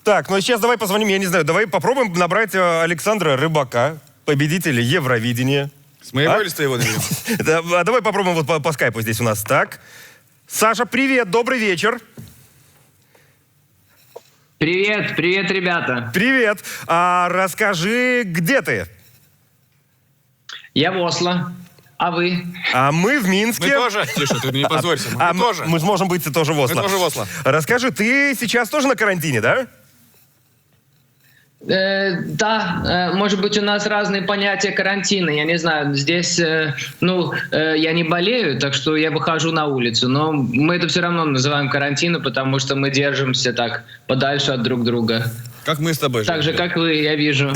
Так, ну сейчас давай позвоним, я не знаю, давай попробуем набрать Александра Рыбака, победителя Евровидения. С моего или с твоего наберем? Давай попробуем вот по скайпу здесь у нас. Так. Саша, привет, добрый вечер. Привет, привет, ребята. Привет. Расскажи, где ты? Я в Осло. А вы? Мы в Минске. Мы тоже. Тише, ты не позорься. Мы тоже. Мы сможем быть тоже в Осло. Мы тоже в Осло. Расскажи, ты сейчас тоже на карантине, да? Да, может быть, у нас разные понятия карантина. Я не знаю, здесь, я не болею, так что я выхожу на улицу. Но мы это все равно называем карантином, потому что мы держимся так подальше от друг друга. Как мы с тобой. Так же, как вы, я вижу.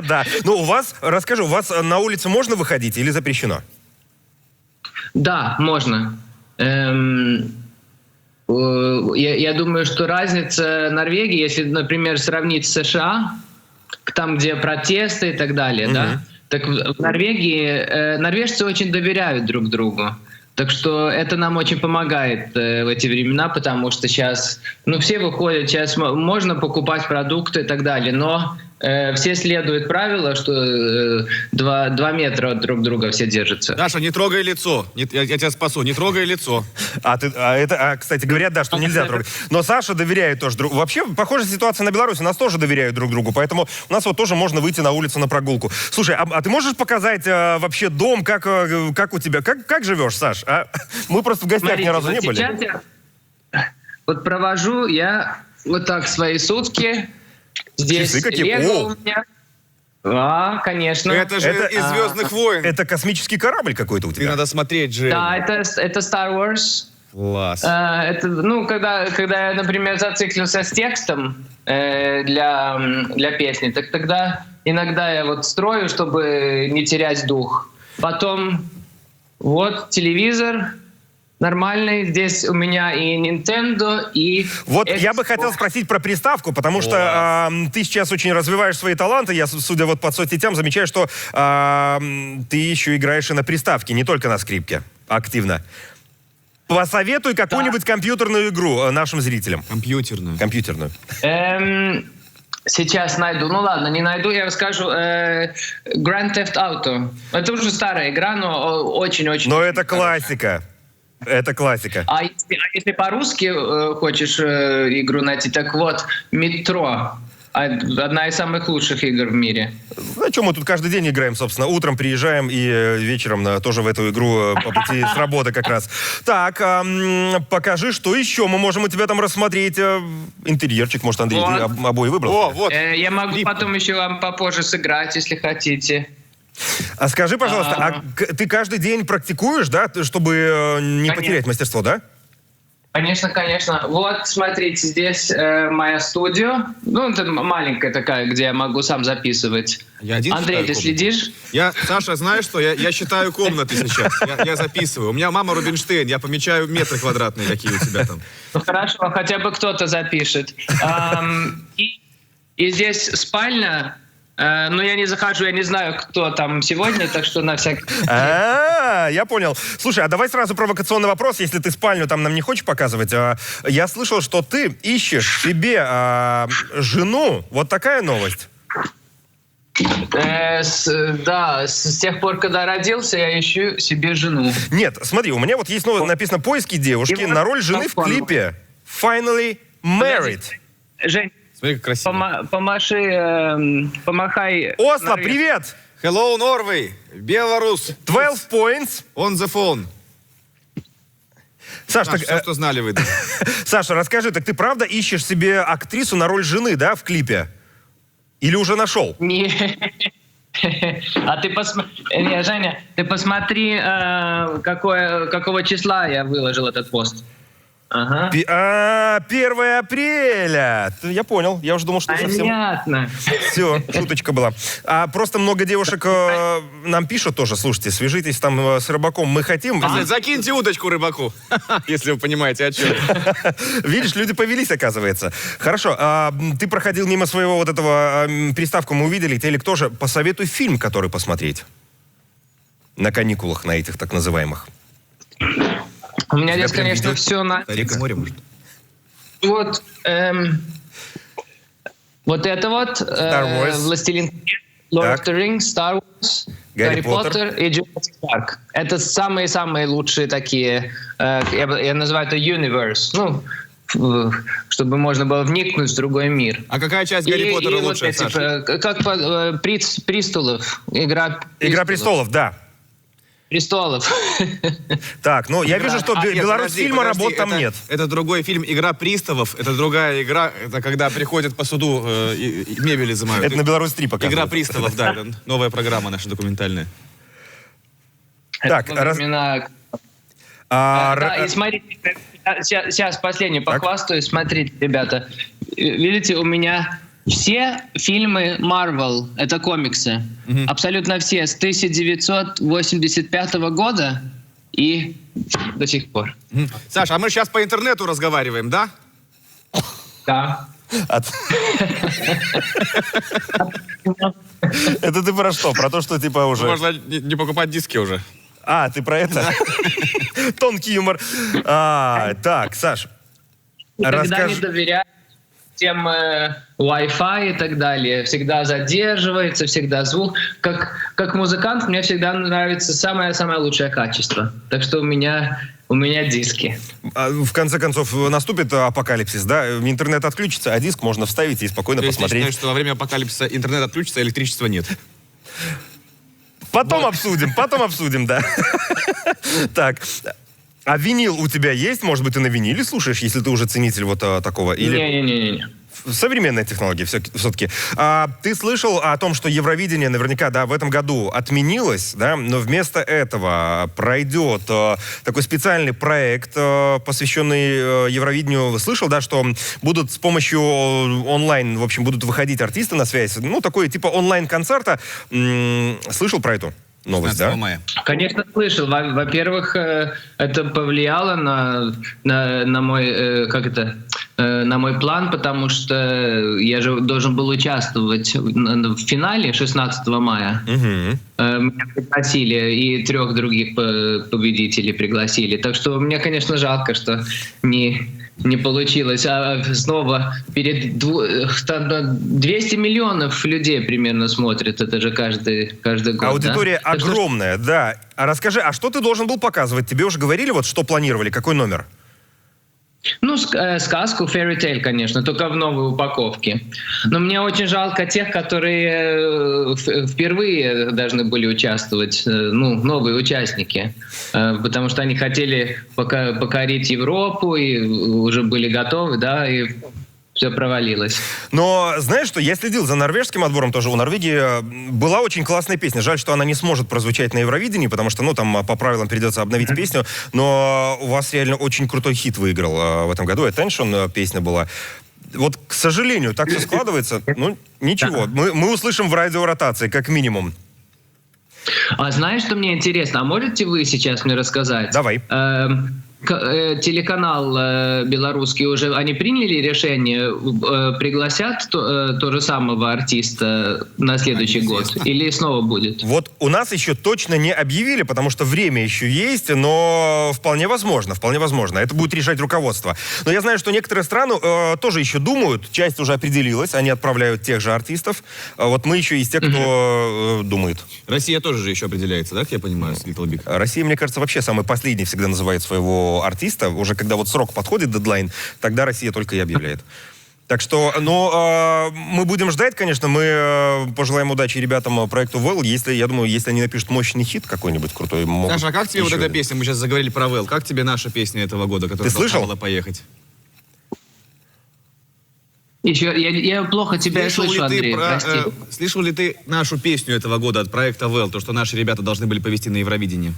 Да. Ну, расскажи, у вас на улицу можно выходить или запрещено? Да, можно. Я думаю, что разница Норвегии, если, например, сравнить с США, там, где протесты и так далее, да, так в Норвегии норвежцы очень доверяют друг другу. Так что это нам очень помогает в эти времена, потому что сейчас, все выходят, сейчас можно покупать продукты и так далее, но все следуют правилу, что 2 метра от друг друга все держатся. Даша, не трогай лицо. Я тебя спасу, не трогай лицо. Кстати, говорят, да, что нельзя трогать. Но Саша доверяет тоже другу. Вообще, похожая ситуация на Беларуси. У нас тоже доверяют друг другу, поэтому у нас вот тоже можно выйти на улицу на прогулку. Слушай, а ты можешь показать вообще дом, как у тебя, как живешь, Саш? Мы просто в гостях ни разу не были. Сейчас я провожу я вот так свои сутки. Здесь Лего у меня. Конечно. Это же из «Звездных войн». Это космический корабль какой-то у тебя. Ты надо смотреть же. Да, это Star Wars. Класс. Когда я, например, зациклился с текстом для песни, так тогда иногда я вот строю, чтобы не терять дух. Потом вот телевизор. Нормальный. Здесь у меня и Nintendo, и Вот Xbox. Я бы хотел спросить про приставку, потому что ты сейчас очень развиваешь свои таланты. Я, судя вот по соцсетям, замечаю, что ты еще играешь и на приставке, не только на скрипке активно. Посоветуй какую-нибудь компьютерную игру нашим зрителям. Компьютерную. Сейчас найду. Ну ладно, не найду, я расскажу. Grand Theft Auto. Это уже старая игра, но очень-очень... Но это классика. Это классика. А если по-русски хочешь игру найти, так вот, «Метро». Одна из самых лучших игр в мире. Ну, что мы тут каждый день играем, собственно. Утром приезжаем и вечером тоже в эту игру по пути с работы как раз. Так, покажи, что еще мы можем у тебя там рассмотреть. Интерьерчик, может, Андрей, ты обои выбрал? Я могу потом еще вам попозже сыграть, если хотите. А скажи, пожалуйста, ты каждый день практикуешь, да, чтобы не потерять мастерство, да? Конечно, конечно. Вот, смотрите, здесь моя студия. Это маленькая такая, где я могу сам записывать. Андрей, ты следишь? Саша, знаешь что? Я считаю комнаты сейчас. Я записываю. У меня мама Рубинштейн. Я помечаю метры квадратные, какие у тебя там. Ну хорошо, хотя бы кто-то запишет. И здесь спальня. Но я не захожу, я не знаю, кто там сегодня, так что на всякий... Я понял. Слушай, а давай сразу провокационный вопрос, если ты спальню там нам не хочешь показывать. Я слышал, что ты ищешь себе жену. Вот такая новость. С тех пор, когда родился, я ищу себе жену. Нет, смотри, у меня вот есть написано «Поиски девушки» на роль жены в клипе «Finally Married». Жень, смотри, как красиво. Помахай. Осло, привет! Hello, Norway! Белорус! 12 points. On the phone. Саша, все, что знали вы. Саша, расскажи, так ты правда ищешь себе актрису на роль жены, да, в клипе? Или уже нашел? Не. А ты посмотри, Женя, ты посмотри, какого числа я выложил этот пост. Ага. 1 апреля. Я понял. Я уже думал, что совсем... Понятно. Все, шуточка была. Просто много девушек нам пишут тоже. Слушайте, свяжитесь там с Рыбаком. Мы хотим... Закиньте удочку Рыбаку, если вы понимаете, о чем. Видишь, люди повелись, оказывается. Хорошо. Ты проходил мимо своего вот этого приставку, мы увидели. Телек тоже. Посоветуй фильм, который посмотреть. На каникулах, на этих так называемых. У меня здесь, конечно, все на... Река, море, может? Вот, Вот это вот Wars. «Властелин колец», «Lord Так. of the Rings», «Star Wars», Гарри «Гарри Поттер» и «Jurassic Park». Это самые-самые лучшие такие, я называю это universe, ну, чтобы можно было вникнуть в другой мир. А какая часть Гарри Поттера вот лучшая, эти, Саша? как «Престолов», «Игра «Игра престолов», да. престолов. Так, ну я вижу, что Нет, Беларусьфильма подожди, работ там это- нет. Это другой фильм «Игра приставов». Это другая игра. Это когда приходят по суду и мебель изымают. Это на Беларусь-3 показывают. «Игра приставов», да. Это новая программа наша документальная. Так, Это времена. Да, и смотрите, сейчас последний похвастаюсь. Смотрите, ребята, видите, у меня все фильмы Marvel, это комиксы, абсолютно все, с 1985 года и до сих пор. Саша, а мы сейчас по интернету разговариваем, да? Да. Это ты про что? Про то, что типа уже... Можно не покупать диски уже. А, ты про это? Тонкий юмор. Так, Саш, Никогда не расскажи... доверяю тем Wi-Fi и так далее. Всегда задерживается, всегда звук. Как музыкант мне всегда нравится самое-самое лучшее качество. Так что у меня диски. В конце концов, наступит апокалипсис, да? Интернет отключится, а диск можно вставить и спокойно То есть ты посмотреть. считаешь, что во время апокалипсиса интернет отключится, а электричества нет? Потом обсудим, да. Так, а винил у тебя есть? Может быть, ты на виниле слушаешь, если ты уже ценитель вот такого? Или Не-не-не. современная технология все-таки. Ты слышал о том, что Евровидение наверняка, да, в этом году отменилось, да, но вместо этого пройдет такой специальный проект, посвященный Евровидению. Слышал, да, что будут с помощью онлайн, в общем, будут выходить артисты на связь. Ну, такой типа онлайн-концерта. Слышал про эту новость, 15 да? мая. Конечно, слышал. Во-первых, это повлияло на мой, на мой план, потому что я же должен был участвовать в финале 16 мая. Меня пригласили, и 3 других победителей пригласили. Так что мне, конечно, жалко, что не получилось. А снова перед 200 миллионов людей примерно смотрят. Это же каждый год. Аудитория да? огромная, да. А расскажи, а что ты должен был показывать? Тебе уже говорили, вот что планировали, какой номер? Ну, сказку, fairy tale, конечно, только в новой упаковке. Но мне очень жалко тех, которые впервые должны были участвовать, ну, новые участники, потому что они хотели покорить Европу и уже были готовы, да, и все провалилось. Но знаешь что, я следил за норвежским отбором тоже. У Норвегии была очень классная песня. Жаль, что она не сможет прозвучать на Евровидении, потому что, ну, там по правилам придется обновить песню. Но у вас реально очень крутой хит выиграл в этом году. Attention песня была. Вот, к сожалению, так все складывается. Ну, ничего. Мы услышим в радиоротации, как минимум. А знаешь, что мне интересно? А можете вы сейчас мне рассказать? Давай. Телеканал белорусский уже, они приняли решение, пригласят то же самого артиста на следующий год? Или снова будет? Вот у нас еще точно не объявили, потому что время еще есть, но вполне возможно. Это будет решать руководство. Но я знаю, что некоторые страны тоже еще думают, часть уже определилась, они отправляют тех же артистов. Вот мы еще из тех, кто думает. Россия тоже же еще определяется, да, как я понимаю, с Little Big? Россия, мне кажется, вообще самый последний всегда называет своего артиста. Уже когда вот срок подходит, дедлайн, тогда Россия только и объявляет. Так что, мы будем ждать, конечно, мы пожелаем удачи ребятам проекту Well. Я думаю, если они напишут мощный хит какой-нибудь крутой, могут... Саша, а как тебе вот еще эта один. песня? Мы сейчас заговорили про Well. Как тебе наша песня этого года, которая Ты слышал? должна была поехать? Еще, я плохо тебя слышу, Андрей, прости. Слышал ли ты нашу песню этого года от проекта Well, то, что наши ребята должны были повести на Евровидении?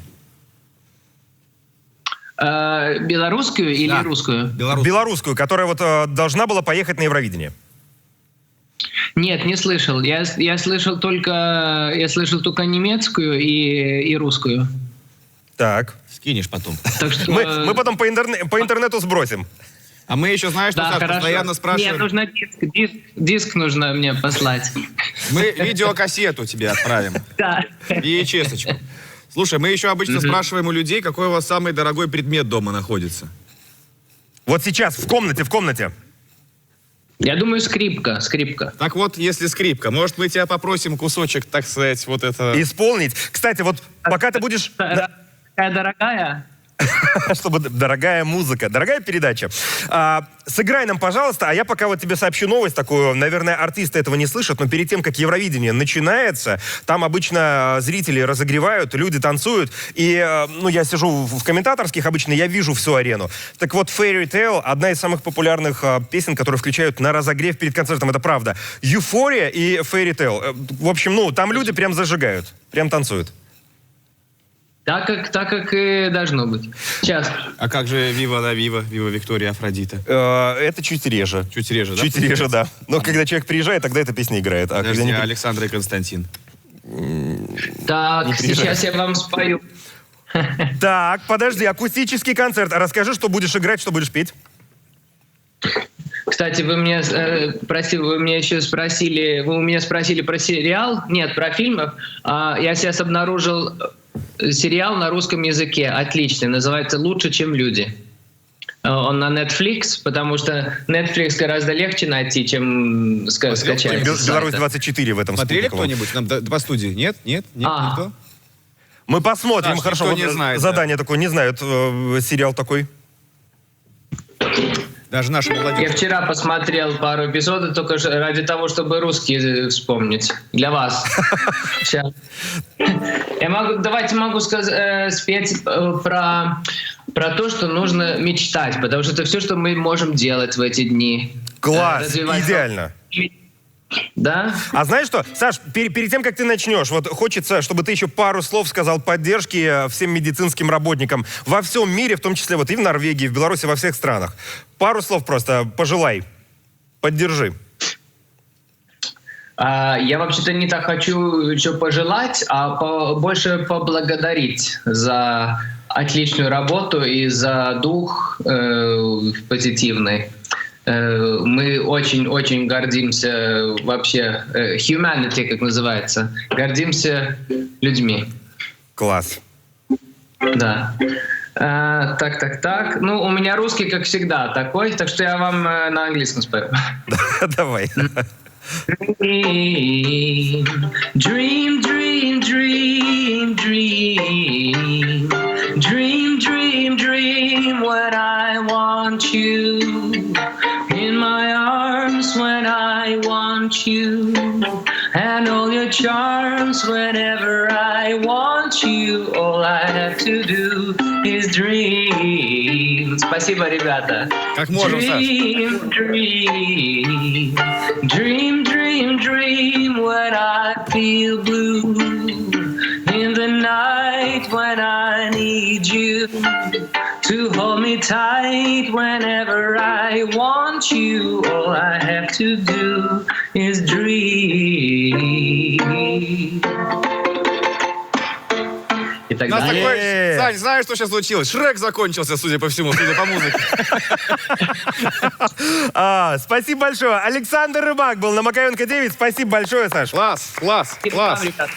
Белорусскую или Да. русскую? Белорусскую, которая вот должна была поехать на Евровидение. Нет, не слышал. Я слышал только немецкую и русскую. Так. Скинешь потом. Так что, Мы потом по интернету сбросим. А мы еще, знаешь, что, да, Саш, хорошо. постоянно спрашиваем... Мне нужно диск нужно мне послать. Мы видеокассету тебе отправим. Да. И честочку. Слушай, мы еще обычно спрашиваем у людей, какой у вас самый дорогой предмет дома находится. Вот сейчас, в комнате. Я думаю, скрипка. Так вот, если скрипка, может, мы тебя попросим кусочек, так сказать, вот это... Исполнить. Кстати, вот пока ты будешь... Такая дорогая. Чтобы дорогая музыка, дорогая передача. Сыграй нам, пожалуйста, а я пока вот тебе сообщу новость такую. Наверное, артисты этого не слышат, но перед тем, как Евровидение начинается, там обычно зрители разогревают, люди танцуют. И, ну, я сижу в комментаторских, обычно я вижу всю арену. Так вот, Fairy Tale — одна из самых популярных песен, которые включают на разогрев перед концертом, это правда. Euphoria и Fairy Tale. В общем, ну, там люди прям зажигают, прям танцуют. Так как и должно быть. Сейчас. А как же Вива la Вива, Вива Виктория Афродита? Это чуть реже. Чуть реже, да? Чуть реже, да. Но когда человек приезжает, тогда эта песня играет. А Подожди, когда не... Александр и Константин. Так, сейчас я вам спою. Так, подожди, акустический концерт. Расскажи, что будешь играть, что будешь петь. Кстати, вы меня спросили про сериал? Нет, про фильмов. Я сейчас обнаружил сериал на русском языке. Отличный. Называется «Лучше, чем люди». Он на Netflix, потому что Netflix гораздо легче найти, чем скачать. Беларусь-24 в этом Смотрели спутниковом. кто-нибудь нам по студии? Нет? Никто? Мы посмотрим, Саш, хорошо. никто Вот не знает, задание такое, не знают, сериал такой. Даже наша Я молодежь. вчера посмотрел пару эпизодов только ради того, чтобы русские вспомнить. Для вас. Сейчас. Давайте могу спеть про то, что нужно мечтать, потому что это все, что мы можем делать в эти дни. Класс, Развивать идеально. Да? А знаешь что, Саш, перед тем, как ты начнешь, вот хочется, чтобы ты еще пару слов сказал поддержки всем медицинским работникам во всем мире, в том числе вот и в Норвегии, и в Беларуси, во всех странах. Пару слов просто пожелай, поддержи. Я вообще-то не так хочу еще пожелать, а больше поблагодарить за отличную работу и за дух позитивный. Мы очень-очень гордимся вообще, humanity, как называется, гордимся людьми. Класс. Да. Так. Ну, у меня русский, как всегда, такой, так что я вам на английском спою. Давай. Dream, dream, dream, dream. Dream, dream, dream when I want you. In my arms when I want you. And all your charms whenever I want you. All I have to do is dream. Спасибо, ребята. Как можем, Саш. Dream, dream. Dream, dream, dream when I feel blue. In the night when I need you. To hold me tight whenever I want you. All I have to do is dream. И так У нас далее. такой... Сань, знаешь, что сейчас случилось? Шрек закончился, судя по всему, судя по музыке. Спасибо большое. Александр Рыбак был на Макаенко 9. Спасибо большое, Саш. Класс. Спасибо вам, ребята.